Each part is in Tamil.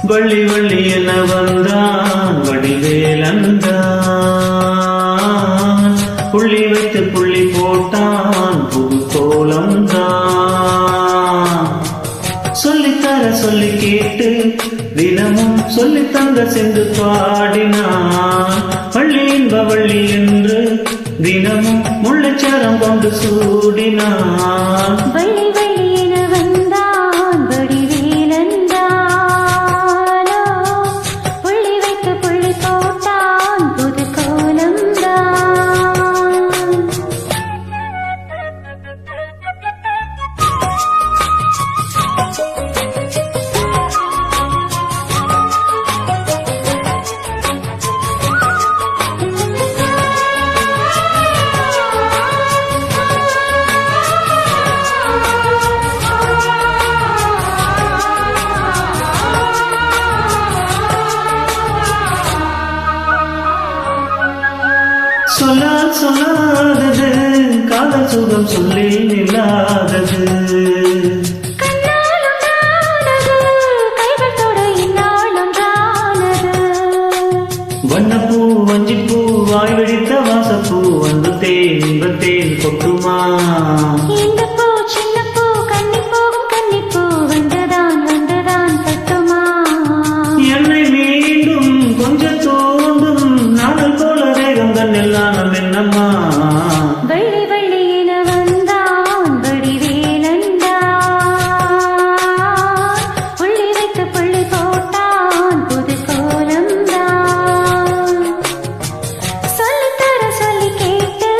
வள்ளி வள்ளி என வந்தான் வடிவேலந்தான், புள்ளி வைத்து புள்ளி போட்டான் புது கோலம்தான். சொல்லித்தர சொல்லி கேட்டு தினமும் சொல்லி தந்த சென்று பாடினான். வள்ளி இன்ப வள்ளி என்று தினமும் முள்ளைச்சரம் கொண்டு சூடினான். வள்ளி வள்ளி என வந்தான் வடிவேலந்தான், புள்ளி வைத்து புள்ளி போட்டான் புது கோலம்தான். சொல்லால் சொல்லாதது காதல் சுகம் சொல்லில் இல்லாதது. வண்ணப்பூ வஞ்சிப்பூ வாய் வெடித்த வாசப்பூ வந்து தேன் இன்பத்தேன் கொட்டுமா. என்னை மீண்டும் கொஞ்சம் தோன்றும் நாடல் போல வேகம் தன்னெல்லாம் என்னம்மா. வள்ளி வள்ளி என வந்தான் வடிவேலந்தான், புள்ளி வைத்து புள்ளி போட்டான் புது கோலம்தான். சொல்லித்தர சொல்லி கேட்டு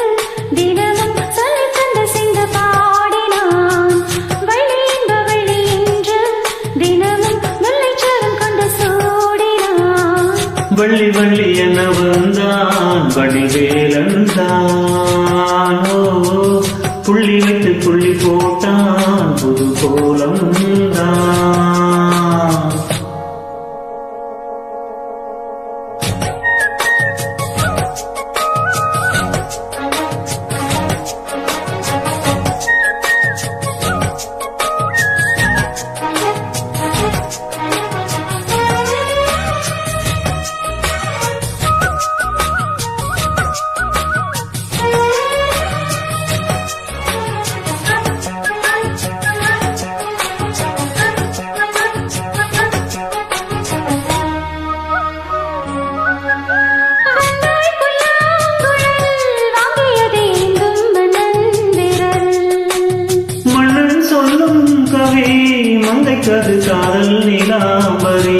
தினமும் சொல்லி தந்த சிந்து பாடினான். வள்ளி இன்ப வள்ளி என்று தினமும் முல்லைச்சரம் கொண்டு சூடினான். வள்ளி வள்ளி என வந்தான் வடிவேலந்தான், புள்ளி வைத்து புள்ளி போட்டான் புது கோலம்தான். மங்கைக்கது காதல் நீலாம்பரி.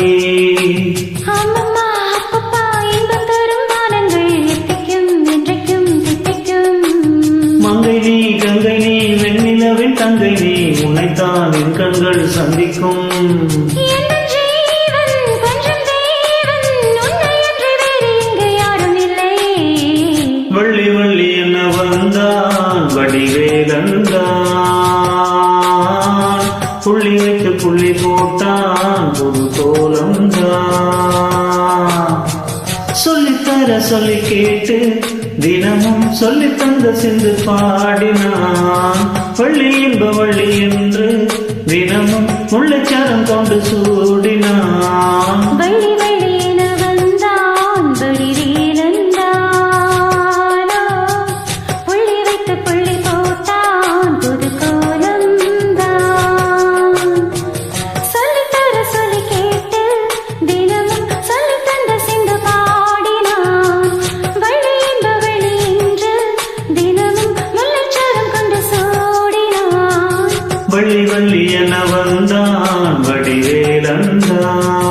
அம்மம்மா அப்பப்பா இன்பம் தரும் வானங்கள் எத்திக்கும் என்றைக்கும் தித்திக்கும். மங்கை நீ கங்கை நீ வெண்ணிலவின் தங்கை நீ, உன்னைத்தான் என் கண்கள் சந்திக்கும். வள்ளி வள்ளி என்ன வந்தான் வடிவேலந்தான், புள்ளி வைத்து புள்ளி போட்டான் புது கோலம்தான். சொல்லித்தர சொல்லி கேட்டு தினமும் சொல்லி தந்த சிந்து பாடினான். வள்ளி இன்ப வள்ளி என்று தினமும் முள்ளைச்சரம் கொண்டு சூடினான். வள்ளி வள்ளி என வந்தான் வடிவேலந்தான், புள்ளி வைத்து புள்ளி போட்டான் புது கோலம்தான். சொல்லித்தர சொல்லி கேட்டு தினமும் சொல்லி தந்த சிந்து பாடினான். வள்ளி இன்ப வள்ளி என்று தினமும் முல்லைச்சரம் கொண்டு சூடினான். வள்ளி வள்ளி என வந்தான் வடிவேலந்தான்.